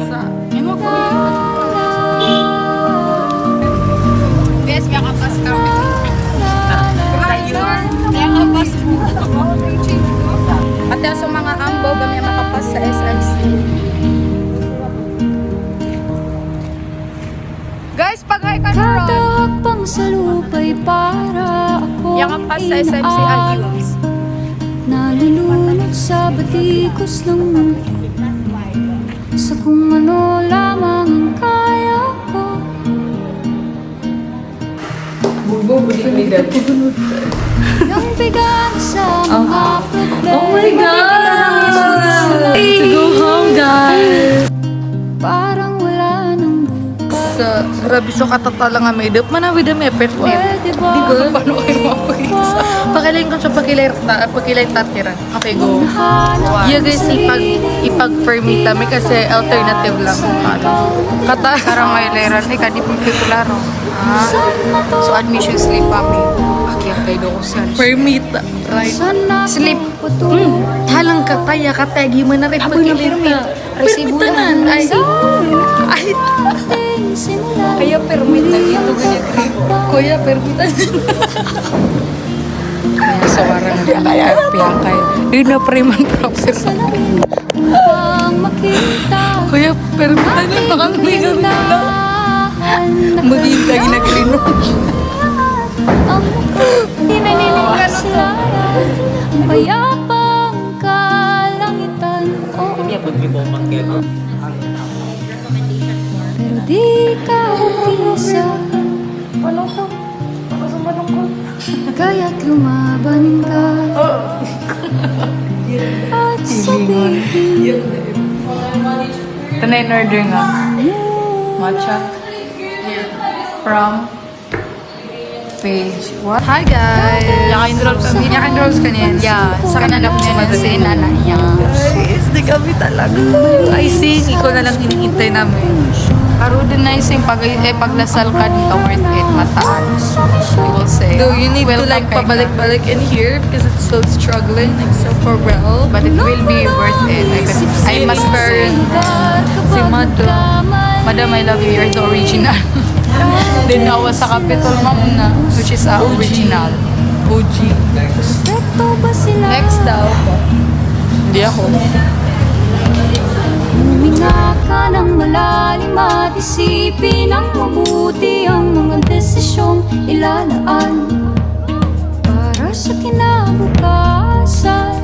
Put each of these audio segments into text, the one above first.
Sa, yun mo ko. Yes, may kapas kami. May kapas mo. At sa mga ambo, may makapas sa SRC. Guys, pag-hi ka na ron. Tatakpang sa lupa'y para ako Yung kapas sa SMC Ayos. nalulunod sa batikos ng mundo sa kung ano lamang ang kaya ko. Yung bigat sa mga problema. Oh my God! To go home, guys! Parang wala nang bukas. Grabe, so katatala nga may dap. Manawid ang effort mo. Pwede ba? Di ba? Paano kayo mapag-isa? Pakilayin ko siya pagkilayin tatiran. Okay, go. Yeah, guys, ipag-permit kami kasi alternative lang. Karang may leran, ka di partikularo. So admission slip kami. Akya do ko siya. Permit. Right. Slip. Halang kataya, katagi mo na rin pagkilayin na. Resibo Permitanan. na. Ay. Kaya permit na dito ganyan. Kuya, permitan. Kaya sa warang kaya piyakay. Di na preman proper. Kuya, permitan na kami kami na. Maghintay na grino. Payapang kalangitan. Pero di ka isa. Kaya't lumaban ka. At sabihin Ito na in order nga. Matcha. From page. What? Hi, guys! Yaka-enroll kami. Yaka-enroll ka niyan. Yeah. Sa kanalap niya na si Nana. Guys, di kami talaga. I think, ikaw na lang hinihintay namin. Pero din na yung paglasal ka dito worth it. Mataan. I will say. Though you need to Welcome like kay pabalik-balik in here because it's so struggling, like so for real. But it will be worth it. I must burn. Si Madam. Madam, I love you. You're the original. Then nawa sa Capitol, ma'am na. Which is original. OG. Next daw. Hindi ako. Huminga ka ng malalim at isipin ang mabuti ang mga desisyong ilalaan para sa kinabukasan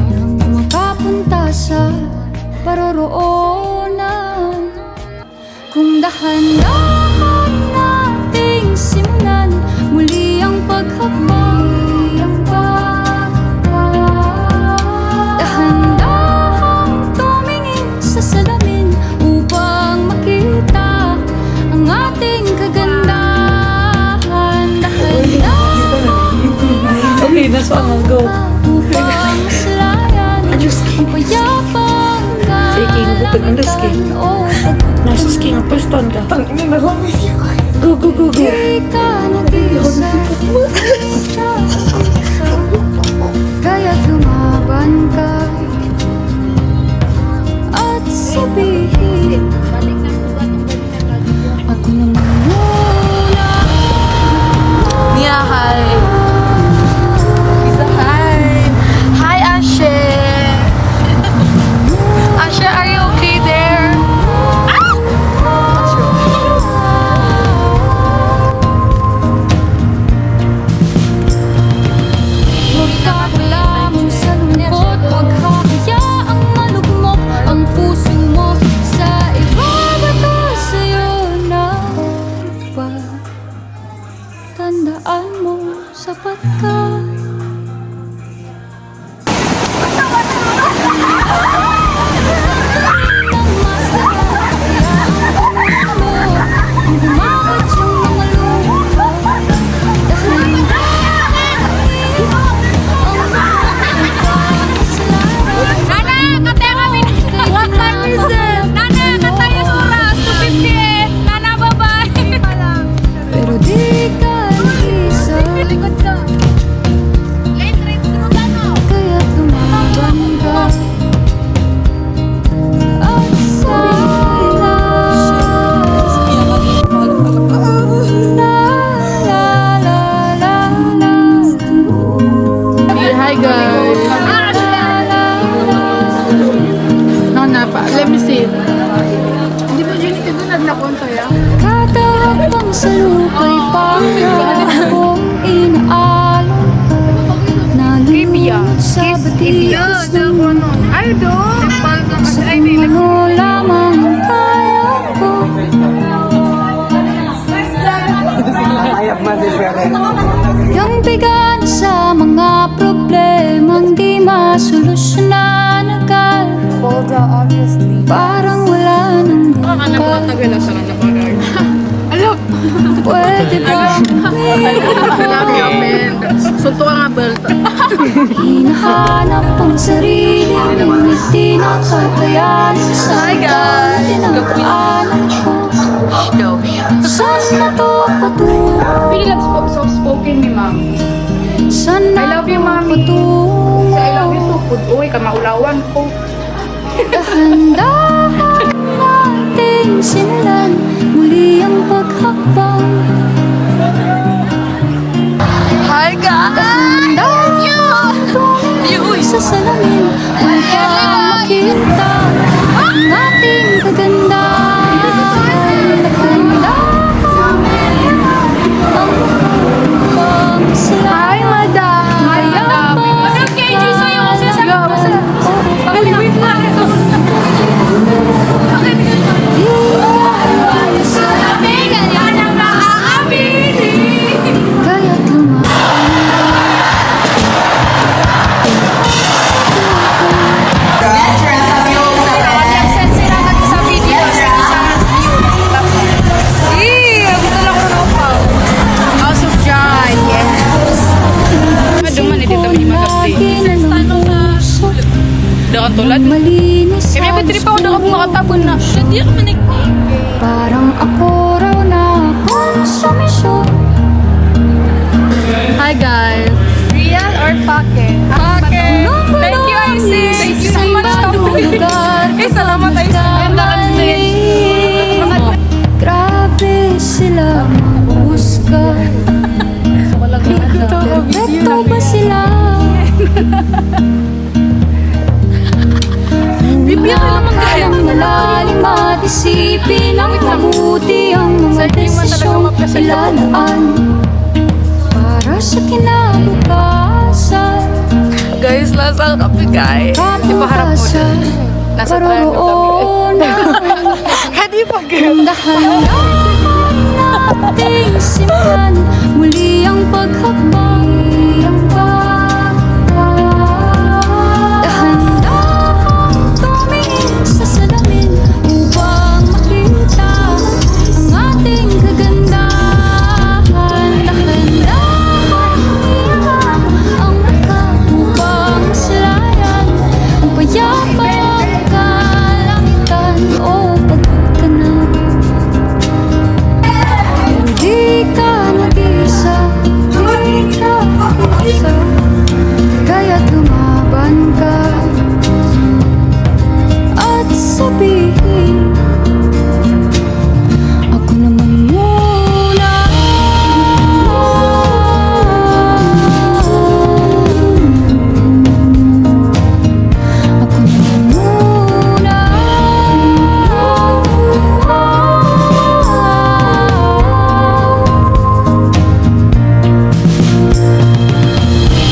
nang makapunta sa paroroonan. Kung dahan-dahan nating simulan muli ang paghakbang, dahan-dahang tumingin sa salamin upang makita ang ating kagandahan. Dahan-dahang Okay, that's what I'll go. upang maslayan ang payapang kalangitan. Nasa king ang pwestuan ka. Tangin na ako. Go, go, go, go. Di ka nag-isa, kaya't lumaban ka at sabihin ako naman muna. Nia, hi. Isa, hi. Hi, Ashe. Ashe, are you okay there? Huwag ka lamang sa lungkot, huwag hahayaang malugmok ang puso mo sa iba. Sa kung ano lamang ang kaya ko. Yung bigan sa mga problemang di masolusyonan agad. Parang wala nang dapat. Pwede ba Amen. Sunto ka nga, belt. hinahanap ang sarili, ngunit di nakakayanin sa tinataanan ko. Saan na to patungo? Pili lang soft-spoken ni ma'am. Saan I na love you, mami. patungo? Sa I love you too. Uy, kamaulawan ko. Dahan-dahan nating simulan muli ang paghakbang. Hi, guys! Dahan-dahan tumingin sa salamin upang makita ang ating kagandahan. Dahan-dahan ang upang sila. Hi, madam. Madam KG, sa'yo ko sinasabi ko sa... Okay, wait lang. Kaya't lumaban. House of Joy, yes. Maduman, hindi kami magapli. Dakan tulad. Malinis Kaya may trip ako na ako makatabon na. Hindi ako manig. parang ako raw na konsumisyon. Hi, guys! Real or fake? Fake. Thank you, IC. Thank you so much. Salamat, IC. Grabe sila mahusga. Perfecto ba sila? Akala malalim at isipin ang mabuti ang mga desisyong ilalaan para sa kinabukasan. Guys, lasang kami, guys. Ipaharap mo dyan. Nasa triangle kami. Hindi pa, Dahan-dahan nating simulan muli ang paghakbang. Dahan-dahan tumingin sa salamin upang makita ang ating kagandahan. Dahan-dahan iyak ang mata upang maslayan ang payapang kalangitan. O pagod ka na, pero di ka nag-isa, di ka nag-isa. Kaya't lumaban ka at sabihin, ako naman muna. Ako naman muna.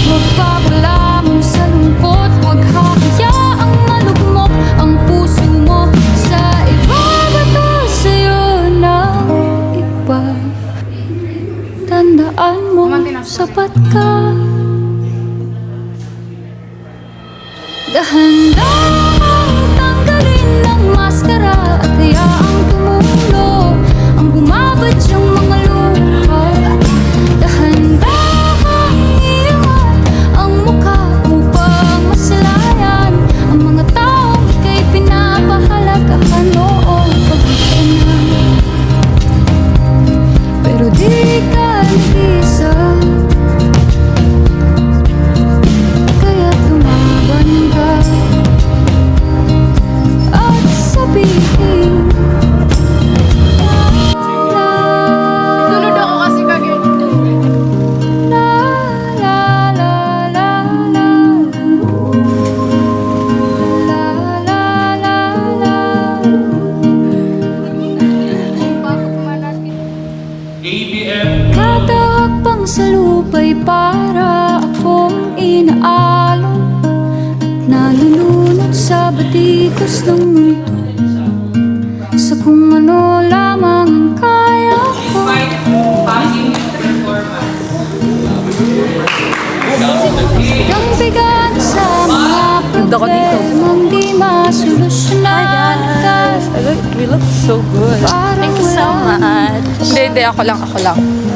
Magpapalamon sa lungkot, huwag hahayaang malugmok ang puso mo sa iba. Bato sa'yo ng iba. Tandaan mo, sapat ka. Dahan-dahan tanggalin ang maskara at hayaang tumulo ang bumabadyang mga luha. Dahan-dahan iangat ang mukha upang maslayan ang mga taong ika'y pinapahalagahan. Oo, pagod ka na, pero di ka nag-isa. Kaya't lumaban ka at sabihin, Tulod ako kasi kagyan. la la la la la la la la Kada hakbang sa lupa'y para akong inaalon at nalulunod sa batikos ng mundo, sa kung ano lamang ang kaya ko. Ang bigat sa mga problemang di masolusyonan. We look so good. Thanks so much. Hindi, ako lang.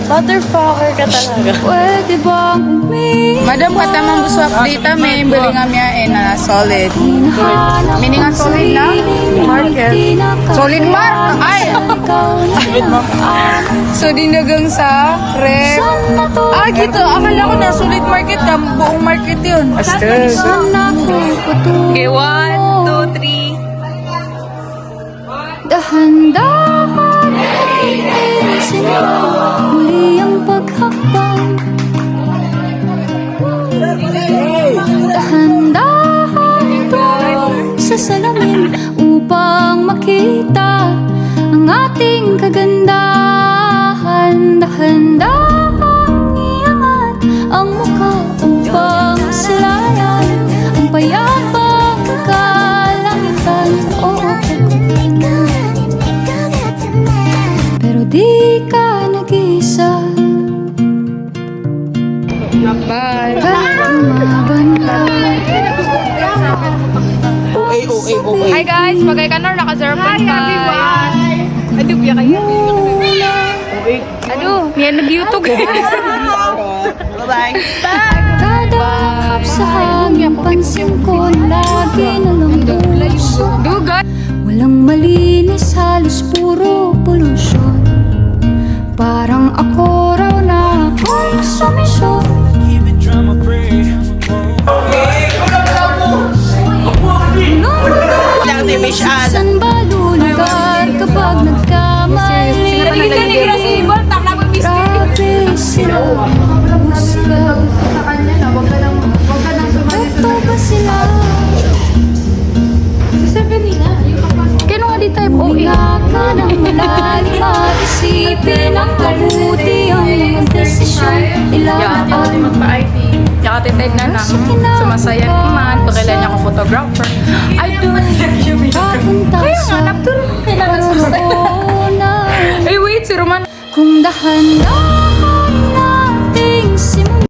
Motherfucker ka talaga. Pwede bang umiyak? Madam, katamang gusto update may bili nga miya na solid. Meaning nga solid na? Market. Solid mark! Ay! So, dinagang sa rep. Gito. Akala ko na solid market ka. Buong market yun. Astig. Okay, 1, 2, 3. Dahan-dahan iinisin mo muli ang paghakbang. Dahan-dahan tungo sa salamin upang makita ang ating kagandahan. Dahan-dahan iangat ang mukha upang masalayan ang payapang kalangitan. Pero di ka nag-isa. Bye. Kahit lumaban ka. Hi guys, magay ka na, naka-0.5. Ado, biya kayo. Ado, yan nag-YouTube guys. Kada hap sa hangin, pansin ko lagi na lang puso. Dugat. Walang malinis, halos puro polusyon. Parang ako raw na akong sa misyon. Saan ba lulugar kapag nagkamali? Grabe sila husga. Ito ba sila? Kano nga di type O? Huminga ka ng malalim at isipin ang mabuti ang mga desisyon ilaan. Yakatitid na nang sumasaya naman. Pakailan niya akong photographer. I do. Papunta sa paroonan. Ay, wait, si Roman. Kung dahan-dahan